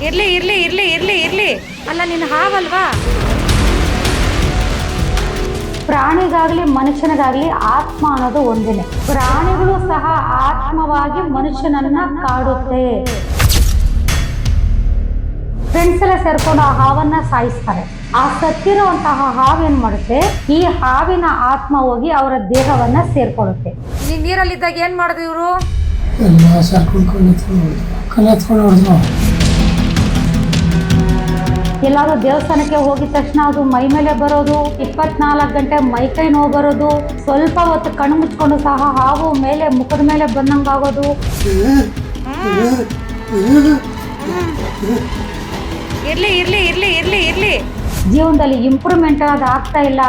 ಇರ್ಲಿ ಇರ್ಲಿ ಇರ್ಲಿ ಇರ್ಲಿ ಇರ್ಲಿ. ಅಲ್ಲ ನೀನು ಹಾವಲ್ವಾ? ಪ್ರಾಣಿಗಾಗ್ಲಿ ಮನುಷ್ಯನಿಗಾಗ್ಲಿ ಆತ್ಮ ಅನ್ನೋದು ಒಂದೇನೆ. ಪ್ರಾಣಿಗಳು ಸಹ ಆತ್ಮವಾಗಿ ಮನುಷ್ಯನನ್ನ ಕಾಡುತ್ತೆ. ಫ್ರೆಂಡ್ಸ್ ಎಲ್ಲ ಸೇರ್ಕೊಂಡು ಆ ಹಾವನ್ನ ಸಾಯಿಸ್ತಾರೆ. ಆ ಸತ್ತಿರುವಂತಹ ಹಾವೇನ್ ಮಾಡುತ್ತೆ, ಈ ಹಾವಿನ ಆತ್ಮ ಹೋಗಿ ಅವರ ದೇಹವನ್ನ ಸೇರ್ಕೊಳ್ಳುತ್ತೆ. ನೀನ್ ನೀರಲ್ಲಿದ್ದಾಗ ಏನ್ ಮಾಡಿದ್ರು ಇವರು? ಎಲ್ಲ ಸರ್ಕೊಂಡು ಕಲ್ಲೆತ್ಕೊಂಡು ಹೊಡೆದ್ರು. ಎಲ್ಲಾದ್ರೂ ದೇವಸ್ಥಾನಕ್ಕೆ ಹೋಗಿದ ತಕ್ಷಣ ಅದು ಮೈ ಮೇಲೆ ಬರೋದು, 24 ಗಂಟೆ ಮೈಕೈ ನೋವು ಬರೋದು, ಸ್ವಲ್ಪ ಹೊತ್ತು ಕಣ್ಣು ಮುಚ್ಕೊಂಡು ಸಹ ಹಾವು ಮೇಲೆ ಮುಖದ ಮೇಲೆ ಬಂದಂಗಾಗೋದು. ಇರ್ಲಿ ಇರ್ಲಿ ಇರ್ಲಿ ಇರ್ಲಿ ಇರ್ಲಿ. ಜೀವನದಲ್ಲಿ ಇಂಪ್ರೂವ್ಮೆಂಟ್ ಅದು ಆಗ್ತಾ ಇಲ್ಲ.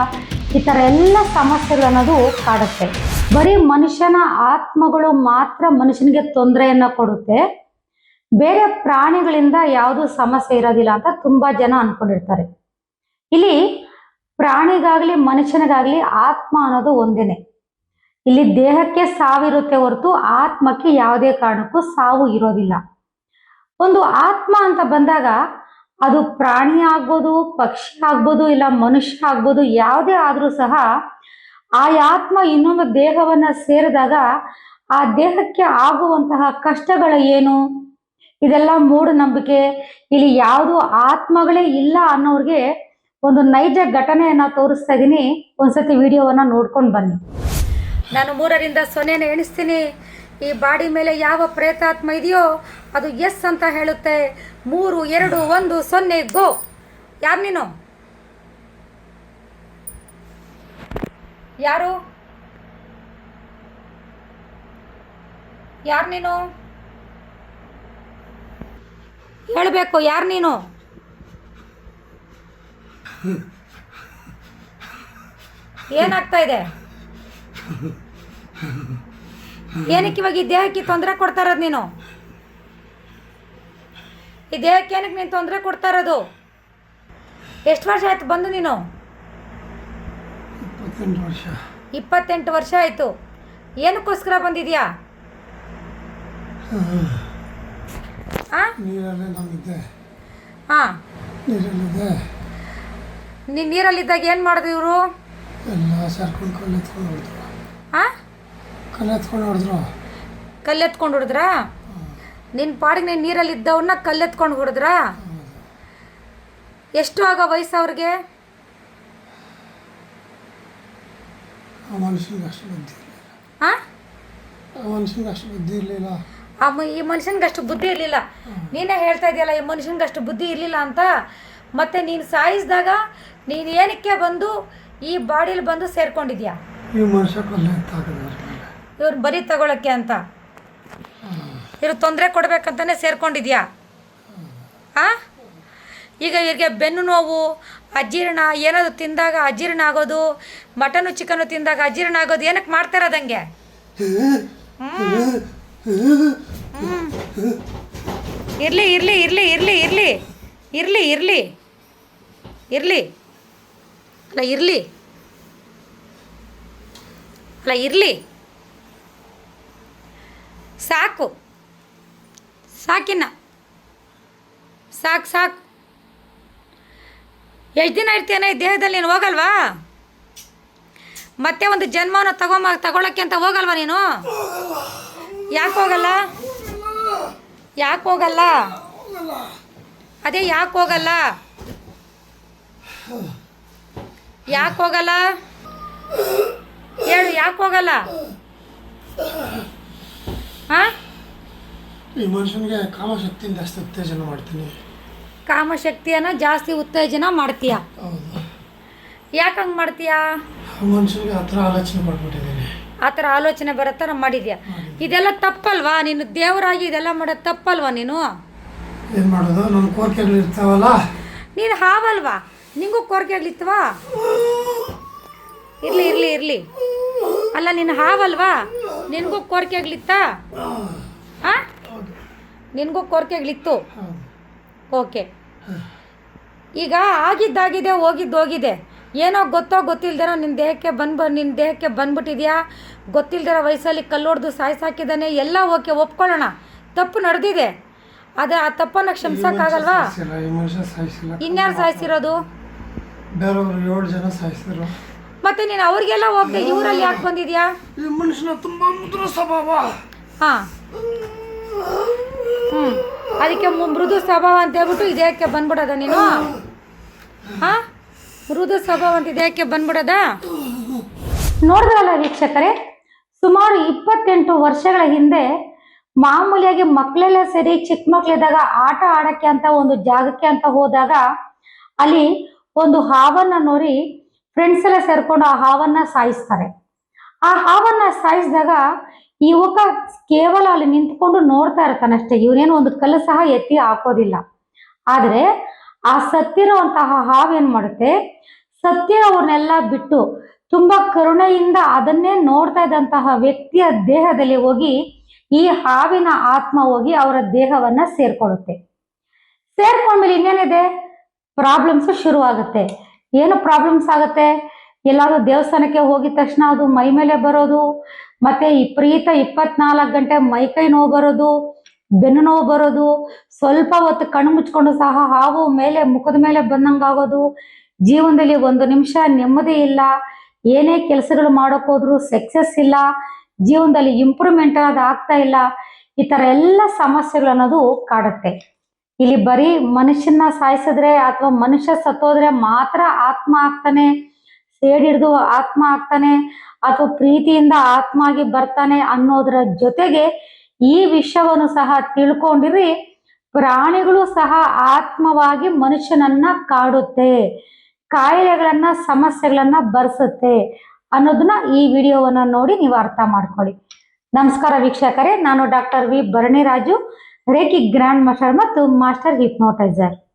ಈ ಥರ ಎಲ್ಲ ಸಮಸ್ಯೆಗಳು ಅನ್ನೋದು ಕಾಡುತ್ತೆ. ಬರೀ ಮನುಷ್ಯನ ಆತ್ಮಗಳು ಮಾತ್ರ ಮನುಷ್ಯನಿಗೆ ತೊಂದರೆಯನ್ನು ಕೊಡುತ್ತೆ, ಬೇರೆ ಪ್ರಾಣಿಗಳಿಂದ ಯಾವುದೂ ಸಮಸ್ಯೆ ಇರೋದಿಲ್ಲ ಅಂತ ತುಂಬ ಜನ ಅಂದ್ಕೊಂಡಿರ್ತಾರೆ. ಇಲ್ಲಿ ಪ್ರಾಣಿಗಾಗಲಿ ಮನುಷ್ಯನಿಗಾಗಲಿ ಆತ್ಮ ಅನ್ನೋದು ಒಂದೇನೆ. ಇಲ್ಲಿ ದೇಹಕ್ಕೆ ಸಾವಿರುತ್ತೆ ಹೊರತು ಆತ್ಮಕ್ಕೆ ಯಾವುದೇ ಕಾರಣಕ್ಕೂ ಸಾವು ಇರೋದಿಲ್ಲ. ಒಂದು ಆತ್ಮ ಅಂತ ಬಂದಾಗ ಅದು ಪ್ರಾಣಿ ಆಗ್ಬೋದು, ಪಕ್ಷಿ ಆಗ್ಬೋದು, ಇಲ್ಲ ಮನುಷ್ಯ ಆಗ್ಬೋದು, ಯಾವುದೇ ಆದರೂ ಸಹ ಆ ಆತ್ಮ ಇನ್ನೊಂದು ದೇಹವನ್ನು ಸೇರಿದಾಗ ಆ ದೇಹಕ್ಕೆ ಆಗುವಂತಹ ಕಷ್ಟಗಳ ಏನು, ಇದೆಲ್ಲ ಮೂಢನಂಬಿಕೆ. ಇಲ್ಲಿ ಯಾವುದು ಆತ್ಮಗಳೇ ಇಲ್ಲ ಅನ್ನೋರಿಗೆ ಒಂದು ನೈಜ ಘಟನೆಯನ್ನು ತೋರಿಸ್ತಾ ಇದ್ದೀನಿ. ಒಂದ್ಸತಿ ವಿಡಿಯೋವನ್ನು ನೋಡ್ಕೊಂಡು ಬನ್ನಿ. ನಾನು 3ರಿಂದ 0 ಎಣಿಸ್ತೀನಿ. ಈ ಬಾಡಿ ಮೇಲೆ ಯಾವ ಪ್ರೇತಾತ್ಮ ಇದೆಯೋ ಅದು ಎಸ್ ಅಂತ ಹೇಳುತ್ತೆ. 3, 2, 1, 0 ಗೋ. ಯಾರು ನೀನು? ಯಾರು ಯಾರು ನೀನು? ಹೇಳಬೇಕು, ಯಾರು ನೀನು? ಏನಾಗ್ತಾ ಇದೆ? ಏನಕ್ಕೆ ಇವಾಗ ಈ ದೇಹಕ್ಕೆ ತೊಂದರೆ ಕೊಡ್ತಾ ಇರೋದು ನೀನು? ಈ ದೇಹಕ್ಕೆ ಏನಕ್ಕೆ ನೀನು ತೊಂದರೆ ಕೊಡ್ತಾ ಇರೋದು? ಎಷ್ಟು ವರ್ಷ ಆಯ್ತು ಬಂದು ನೀನು? 28 ವರ್ಷ. 28 ವರ್ಷ ಆಯಿತು. ಏನಕ್ಕೋಸ್ಕರ ಬಂದಿದ್ಯಾ? ನೀರಲ್ಲೇ ನಾವಿದ್ದೆ. ಹಾಂ, ನೀರಲ್ಲಿದ್ದೆ. ನೀನು ನೀರಲ್ಲಿದ್ದಾಗ ಏನು ಮಾಡಿದ್ರು ಇವರು? ಎಲ್ಲ ಸರ್ಕೊಂಡು ಕಲ್ಲೆತ್ಕೊಂಡು ಹೊಡೆದ್ರು. ಹಾಂ, ಕಲ್ಲೆತ್ಕೊಂಡು ಹೊಡೆದ್ರು. ಕಲ್ಲೆತ್ಕೊಂಡು ಹೊಡೆದ್ರಾ? ನಿನ್ನ ಪಾಡಿಗೆ ನೀನು ನೀರಲ್ಲಿದ್ದವನ್ನ ಕಲ್ಲೆತ್ಕೊಂಡು ಹೊಡೆದ್ರಾ? ಎಷ್ಟು ಆಗ ವಯಸ್ಸು ಅವ್ರಿಗೆ? ಆ ಮನುಷ್ಯನಿಗೆ ಅಷ್ಟು ಬುದ್ಧಿ ಇರಲಿಲ್ಲ. ಹಾಂ, ಆ ಮನುಷ್ಯನಿಗೆ ಅಷ್ಟು ಬುದ್ಧಿ ಇರಲಿಲ್ಲ. ಈ ಮನುಷ್ಯನಿಗೆ ಅಷ್ಟು ಬುದ್ಧಿ ಇರಲಿಲ್ಲ. ನೀನೇ ಹೇಳ್ತಾ ಇದೆಯಲ್ಲ ಈ ಮನುಷ್ಯನಿಗೆ ಅಷ್ಟು ಬುದ್ಧಿ ಇರಲಿಲ್ಲ ಅಂತ. ಮತ್ತು ನೀನು ಸಾಯಿಸಿದಾಗ ನೀನು ಏನಕ್ಕೆ ಬಂದು ಈ ಬಾಡಿಯಲ್ಲಿ ಬಂದು ಸೇರ್ಕೊಂಡಿದ್ಯಾ? ಈ ಮನುಷ್ಯ ಕಲ್ಲೆ ಎತ್ತಾಕಿದ್ದಾರೆ. ಇವ್ರು ಬರೀ ತಗೊಳಕ್ಕೆ ಅಂತ, ಇವ್ರು ತೊಂದರೆ ಕೊಡ್ಬೇಕಂತಲೇ ಸೇರ್ಕೊಂಡಿದ್ಯಾ? ಹಾಂ, ಈಗ ಇವ್ರಿಗೆ ಬೆನ್ನು ನೋವು, ಅಜೀರ್ಣ, ಏನಾದರೂ ತಿಂದಾಗ ಅಜೀರ್ಣ ಆಗೋದು, ಮಟನು ಚಿಕನು ತಿಂದಾಗ ಅಜೀರ್ಣ ಆಗೋದು, ಏನಕ್ಕೆ ಮಾಡ್ತಾ ಇರೋದಂಗೆ? ಇರಲಿ ಇರಲಿ ಇರಲಿ ಇರಲಿ ಇರಲಿ ಇರಲಿ ಇರಲಿ ಇರಲಿ ಅಲ್ಲ ಇರಲಿ ಅಲ್ಲ ಇರಲಿ ಸಾಕು ಸಾಕಿನ್ನ ಸಾಕು ಸಾಕು. ಎಷ್ಟು ದಿನ ಇರ್ತೀಯನ ಈ ದೇಹದಲ್ಲಿ? ನೀನು ಹೋಗಲ್ವಾ? ಮತ್ತೆ ಒಂದು ಜನ್ಮವನ್ನು ತಗೊಳಕ್ಕೆ ಅಂತ ಹೋಗಲ್ವಾ ನೀನು? ಯಾಕೆ ಹೋಗಲ್ಲ? ಯಾಕೆ ಹೋಗಲ್ಲ? ಅದೇ ಯಾಕೆ ಹೋಗಲ್ಲ? ಯಾಕೆ ಹೋಗಲ್ಲ ಹೇಳು, ಯಾಕೆ ಹೋಗಲ್ಲ? ಹಾಂ, ಈ ಮನುಷ್ಯನಿಗೆ ಕಾಮಶಕ್ತಿಯಿಂದ ಜಾಸ್ತಿ ಉತ್ತೇಜನ ಮಾಡ್ತೀನಿ. ಕಾಮಶಕ್ತಿಯನ್ನು ಜಾಸ್ತಿ ಉತ್ತೇಜನ ಮಾಡ್ತೀಯ? ಹೌದು. ಯಾಕೆ ಹಂಗೆ ಮಾಡ್ತೀಯಾ? ಆ ಮನುಷ್ಯನಿಗೆ ಆ ಥರ ಆಲೋಚನೆ ಮಾಡ್ಬಿಟ್ಟಿದ್ದೀನಿ. ಆ ಥರ ಆಲೋಚನೆ ಬರೋ ಥರ ಮಾಡಿದ್ಯಾ? ಇದೆಲ್ಲ ತಪ್ಪಲ್ವಾ? ನೀನು ದೇವರಾಗಿ ಇದೆಲ್ಲ ಮಾಡೋದು ತಪ್ಪಲ್ವಾ? ನೀನು ಏನು ಮಾಡೋದು? ನನ್ನ ಕೋರಿಕೆಗಳು ಇರ್ತಾವಲ್ಲ. ನೀನು ಹಾವಲ್ವಾ? ನಿಂಗೂ ಕೋರಿಕೆಗಳಿತ್ತವಾ? ಇರಲಿ ಇರಲಿ ಇರಲಿ. ಅಲ್ಲ ನೀನು ಹಾವಲ್ವಾ? ನಿನಗೂ ಕೋರಿಕೆಗಳಿತ್ತಾ? ಹಾಂ, ನಿನಗೂ ಕೋರಿಕೆಗಳಿತ್ತು. ಓಕೆ, ಈಗ ಆಗಿದ್ದಾಗಿದೆ, ಹೋಗಿದೆ. ಏನೋ ಗೊತ್ತೋ ಗೊತ್ತಿಲ್ದಿರೋ ನಿನ್ನ ದೇಹಕ್ಕೆ ಬಂದ್ಬಿಟ್ಟಿದ್ಯಾ. ಗೊತ್ತಿಲ್ದಿರೋ ವಯಸ್ಸಲ್ಲಿ ಕಲ್ಲೊಡ್ದು ಸಾಯಿಸಾಕಿದ್ದಾನೆ ಎಲ್ಲ ಓಕೆ, ಒಪ್ಕೊಳ್ಳೋಣ, ತಪ್ಪು ನಡೆದಿದೆ. ಅದು ಆ ತಪ್ಪನ್ನು ಕ್ಷಮಿಸೋಕ್ಕಾಗಲ್ವಾ? ಈ ಮನುಷ್ಯ ಸಾಯಿಸಿಲ್ಲ. ಇನ್ಯಾರು ಸಾಯಿಸಿರೋದು? ಬೇರೆಯವರು 7 ಜನ ಸಾಯಿಸಿದ್ರು. ಮತ್ತೆ ನೀನು ಅವ್ರಿಗೆಲ್ಲ ಹೋಗ್ದೆ ಇವರಲ್ಲಿ ಯಾಕೆ ಬಂದಿದ್ಯಾ? ಈ ಮನುಷ್ಯನ ತುಂಬ ಮೃದು ಸ್ವಭಾವ. ಹಾಂ, ಅದಕ್ಕೆ ಮೃದು ಸ್ವಭಾವ ಅಂತ ಹೇಳ್ಬಿಟ್ಟು ಇದಕ್ಕೆ ಬಂದ್ಬಿಡೋದ ನೀನು? ಹಾಂ, ಮೃದು ಸ್ವಭಾವ ಅಂತ ಇದಕ್ಕೆ ಬಂದ್ಬಿಡೋದ? ನೋಡಿದ್ರಲ್ಲ ವೀಕ್ಷಕರೇ, ಸುಮಾರು 28 ವರ್ಷಗಳ ಹಿಂದೆ ಮಾಮೂಲಿಯಾಗಿ ಮಕ್ಕಳೆಲ್ಲ ಸೇರಿ ಚಿಕ್ಕ ಮಕ್ಕಳಿದ್ದಾಗ ಆಟ ಆಡಕ್ಕೆ ಅಂತ ಒಂದು ಜಾಗಕ್ಕೆ ಅಂತ ಹೋದಾಗ ಅಲ್ಲಿ ಒಂದು ಹಾವನ್ನ ನೋಡಿ ಫ್ರೆಂಡ್ಸ್ ಎಲ್ಲ ಸೇರ್ಕೊಂಡು ಆ ಹಾವನ್ನ ಸಾಯಿಸ್ತಾರೆ. ಆ ಹಾವನ್ನ ಸಾಯಿಸಿದಾಗ ಈ ಯುವಕ ಕೇವಲ ಅಲ್ಲಿ ನಿಂತ್ಕೊಂಡು ನೋಡ್ತಾ ಇರ್ತಾನಷ್ಟೇ. ಇವನೇನು ಒಂದು ಕಲ್ಲು ಸಹ ಎತ್ತಿ ಹಾಕೋದಿಲ್ಲ. ಆದ್ರೆ ಆ ಸತ್ತಿರುವಂತಹ ಹಾವು ಏನ್ ಮಾಡುತ್ತೆ, ಸತ್ತಿರೋವ್ರನ್ನೆಲ್ಲ ಬಿಟ್ಟು ತುಂಬಾ ಕರುಣೆಯಿಂದ ಅದನ್ನೇ ನೋಡ್ತಾ ಇದ್ದಂತಹ ವ್ಯಕ್ತಿಯ ದೇಹದಲ್ಲಿ ಹೋಗಿ ಈ ಹಾವಿನ ಆತ್ಮ ಹೋಗಿ ಅವರ ದೇಹವನ್ನ ಸೇರ್ಕೊಳ್ಳುತ್ತೆ. ಸೇರ್ಕೊಂಡ್ಮೇಲೆ ಇನ್ನೇನಿದೆ, ಪ್ರಾಬ್ಲಮ್ಸ್ ಶುರು ಆಗುತ್ತೆ. ಏನು ಪ್ರಾಬ್ಲಮ್ಸ್ ಆಗುತ್ತೆ? ಎಲ್ಲಾದ್ರೂ ದೇವಸ್ಥಾನಕ್ಕೆ ಹೋಗಿದ ತಕ್ಷಣ ಅದು ಮೈ ಮೇಲೆ ಬರೋದು, ಮತ್ತೆ ವಿಪರೀತ 24 ಗಂಟೆ ಮೈಕೈ ನೋವು ಬರೋದು, ಬೆನ್ನು ನೋವು ಬರೋದು, ಸ್ವಲ್ಪ ಹೊತ್ತು ಕಣ್ಣು ಮುಚ್ಕೊಂಡು ಸಹ ಹಾವು ಮೇಲೆ ಮುಖದ ಮೇಲೆ ಬಂದಂಗಾಗೋದು, ಜೀವನದಲ್ಲಿ 1 ನಿಮಿಷ ನೆಮ್ಮದಿ ಇಲ್ಲ, ಏನೇ ಕೆಲಸಗಳು ಮಾಡೋಕೆ ಹೋದ್ರು ಸಕ್ಸಸ್ ಇಲ್ಲ, ಜೀವನದಲ್ಲಿ ಇಂಪ್ರೂವ್ಮೆಂಟ್ ಅದು ಆಗ್ತಾ ಇಲ್ಲ. ಈ ತರ ಎಲ್ಲ ಸಮಸ್ಯೆಗಳು ಅನ್ನೋದು ಕಾಡುತ್ತೆ. ಇಲ್ಲಿ ಬರೀ ಮನುಷ್ಯನ ಸಾಯಿಸಿದ್ರೆ ಅಥವಾ ಮನುಷ್ಯ ಸತ್ತೋದ್ರೆ ಮಾತ್ರ ಆತ್ಮ ಆಗ್ತಾನೆ, ಸೇಡ್ ಹಿಡಿದು ಆತ್ಮ ಆಗ್ತಾನೆ, ಅಥವಾ ಪ್ರೀತಿಯಿಂದ ಆತ್ಮ ಆಗಿ ಬರ್ತಾನೆ ಅನ್ನೋದ್ರ ಜೊತೆಗೆ ಈ ವಿಷಯವನ್ನು ಸಹ ತಿಳ್ಕೊಂಡಿರಿ, ಪ್ರಾಣಿಗಳು ಸಹ ಆತ್ಮವಾಗಿ ಮನುಷ್ಯನನ್ನ ಕಾಡುತ್ತೆ, ಕಾಯಿಲೆಗಳನ್ನ ಸಮಸ್ಯೆಗಳನ್ನ ಬರ್ಸುತ್ತೆ ಅನ್ನೋದನ್ನ ಈ ವಿಡಿಯೋವನ್ನ ನೋಡಿ ನೀವು ಅರ್ಥ ಮಾಡ್ಕೊಳ್ಳಿ. ನಮಸ್ಕಾರ ವೀಕ್ಷಕರೇ, ನಾನು doctor V Bharaniraju, reiki grand master ಮತ್ತು ಮಾಸ್ಟರ್ ಹಿಪ್ನೋಟೈಸರ್.